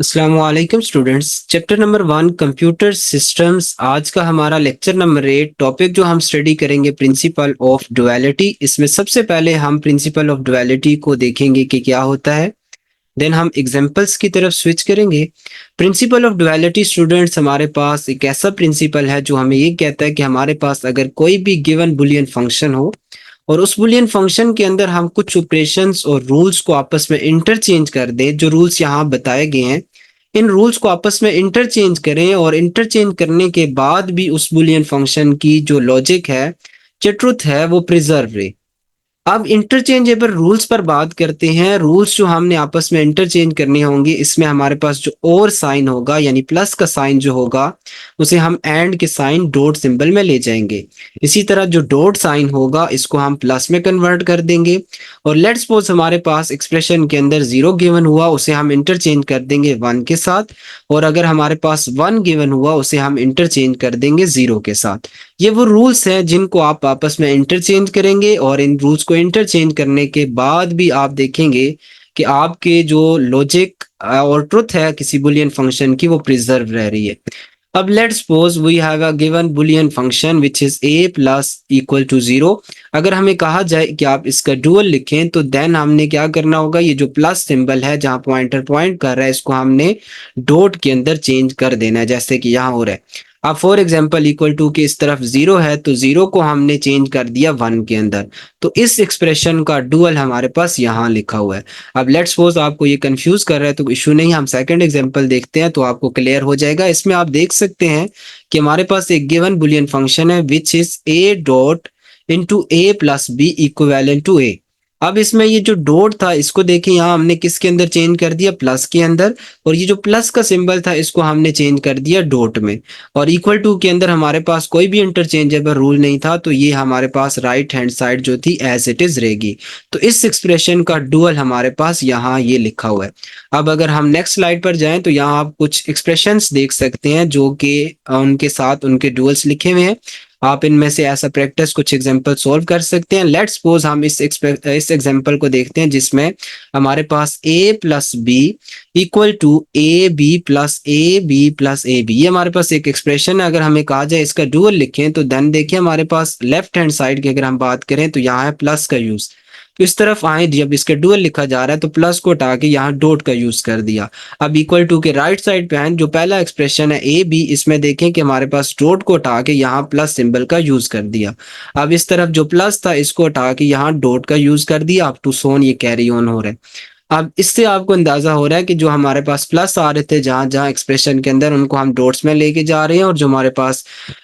अस्सलाम वालेकुम students. Chapter number 1 computer systems, आज का हमारा लेक्चर नंबर 8। टॉपिक जो हम स्टडी करेंगे प्रिंसिपल ऑफ डुअलिटी। इसमें सबसे पहले हम प्रिंसिपल ऑफ डुअलिटी को देखेंगे कि क्या होता है, देन हम एग्जांपल्स की तरफ स्विच करेंगे। प्रिंसिपल ऑफ डुअलिटी स्टूडेंट्स, हमारे पास एक ऐसा प्रिंसिपल है जो हमें ये कहता है कि हमारे पास अगर कोई भी गिवन बुलियन फंक्शन हो और उस बुलियन फंक्शन के अंदर हम कुछ ऑपरेशंस और रूल्स को आपस में इंटरचेंज कर दें, जो रूल्स यहाँ बताए गए हैं इन रूल्स को आपस में इंटरचेंज करें और इंटरचेंज करने के बाद भी उस बुलियन फंक्शन की जो लॉजिक है, जो ट्रुथ है, वो प्रिजर्व रहे। अब इंटरचेंजेबल रूल्स पर बात करते हैं। रूल्स जो हमने आपस में इंटरचेंज करने होंगे, इसमें हमारे पास जो और साइन होगा यानी प्लस का साइन जो होगा उसे हम एंड के साइन डॉट सिंबल में ले जाएंगे। इसी तरह जो डॉट साइन होगा इसको हम प्लस में कन्वर्ट कर देंगे। और लेट्स सपोज हमारे पास एक्सप्रेशन के अंदर 0 गिवन हुआ, उसे हम इंटरचेंज कर देंगे 1 के साथ। और अगर हमारे पास 1 गिवन हुआ, उसे हम इंटरचेंज कर देंगे 0 के साथ। ये वो रूल्स हैं जिनको आप आपस में इंटरचेंज करेंगे और इन रूल्स को इंटरचेंज करने के बाद भी आप देखेंगे कि आपके जो लॉजिक और ट्रुथ है किसी बुलियन फंक्शन की, वो प्रिजर्व रह रही है। अब let's suppose we have a given Boolean function which is a plus equal to 0। अगर हमें कहा जाए कि आप इसका डुअल लिखें तो देन हमने क्या करना होगा, ये जो प्लस सिंबल है जहां पॉइंटर पॉइंट कर रहा है, इसको हमने डॉट के अंदर चेंज कर देना है, जैसे कि यहाँ हो रहा है। अब फॉर एग्जाम्पल इक्वल टू के इस तरफ 0 है तो 0 को हमने चेंज कर दिया 1 के अंदर। तो इस एक्सप्रेशन का डुअल हमारे पास यहाँ लिखा हुआ है। अब लेट्स सपोज आपको ये कंफ्यूज कर रहा है तो इशू नहीं, हम सेकंड एग्जांपल देखते हैं तो आपको क्लियर हो जाएगा। इसमें आप देख सकते हैं कि हमारे पास एक गिवन बुलियन फंक्शन है which is a dot into A plus B equivalent to A. अब इसमें ये जो डॉट था इसको देखिए, यहाँ हमने किसके अंदर चेंज कर दिया, प्लस के अंदर। और ये जो प्लस का सिंबल था इसको हमने चेंज कर दिया डॉट में। और इक्वल टू के अंदर हमारे पास कोई भी इंटरचेंजेबल रूल नहीं था, तो ये हमारे पास राइट हैंड साइड जो थी एज इट इज रहेगी। तो इस एक्सप्रेशन का डुअल हमारे पास यहाँ ये लिखा हुआ है। अब अगर हम नेक्स्ट स्लाइड पर जाएं तो यहाँ आप कुछ एक्सप्रेशंस देख सकते हैं जो कि उनके साथ उनके डुअल्स लिखे हुए हैं। आप इनमें से ऐसा प्रैक्टिस कुछ एग्जांपल सॉल्व कर सकते हैं। लेट्स सपोज हम इस एग्जांपल को देखते हैं जिसमें हमारे पास a plus B equal to A B plus A B plus A B, ये हमारे पास एक एक्सप्रेशन है। अगर हमें कहा जाए इसका डुअल लिखें तो देन देखिए हमारे पास लेफ्ट हैंड साइड की अगर हम बात करें तो यहाँ है प्लस का यूज। तो इस तरफ आए, जब इसके डुअल लिखा जा रहा है तो प्लस को हटा के यहाँ डॉट का यूज कर दिया। अब इक्वल टू के राइट साइड पे आए, जो पहला एक्सप्रेशन है ए बी, इसमें देखें कि हमारे पास डॉट को हटा के यहाँ प्लस सिंबल का यूज कर दिया। अब इस तरफ जो प्लस था इसको हटा के यहाँ डॉट का यूज कर दिया। अप टू सोन ये कैरी ऑन हो रहा है। अब इससे आपको अंदाजा हो रहा है कि जो हमारे पास प्लस आ रहे थे जहां जहां एक्सप्रेशन के अंदर, उनको हम डॉट्स में लेके जा रहे हैं, और जो हमारे पास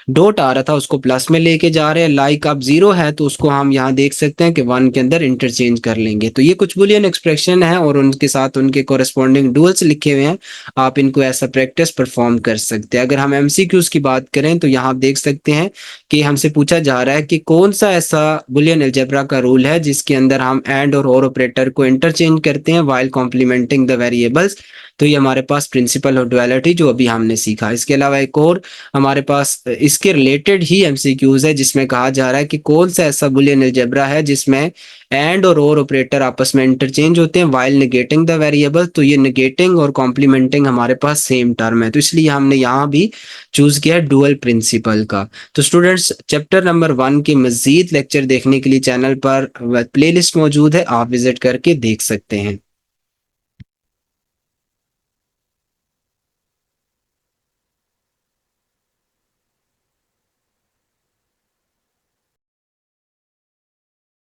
डॉट आ रहा था उसको प्लस में लेके जा रहे हैं। लाइक अब 0 है तो उसको हम यहाँ देख सकते हैं कि 1 के अंदर इंटरचेंज कर लेंगे। तो ये कुछ बुलियन एक्सप्रेशन है और उनके साथ उनके कोरेस्पॉन्डिंग डुअल्स लिखे हुए हैं। आप इनको ऐसा प्रैक्टिस परफॉर्म कर सकते हैं। अगर हम एमसीक्यूज की बात करें तो यहाँ आप देख सकते हैं कि हमसे पूछा जा रहा है कि कौन सा ऐसा बुलियन अलजेब्रा का रूल है जिसके अंदर हम एंड और ऑपरेटर को इंटरचेंज करते हैं while complementing the variables। तो ये हमारे पास प्रिंसिपल ऑफ डुअलिटी जो अभी हमने सीखा। इसके अलावा एक और हमारे पास इसके रिलेटेड ही एमसीक्यूज है जिसमें कहा जा रहा है कि कौन सा ऐसा बुलियन अलजेब्रा है जिसमें एंड और ऑपरेटर आपस में इंटरचेंज होते हैं while negating the variable। तो ये नेगेटिंग और कॉम्प्लीमेंटिंग हमारे पास सेम टर्म है, तो इसलिए हमने यहाँ भी चूज किया डुअल प्रिंसिपल का। तो स्टूडेंट्स, चैप्टर नंबर 1 के मजीद लेक्चर देखने के लिए चैनल पर प्लेलिस्ट मौजूद है, आप विजिट करके देख सकते हैं।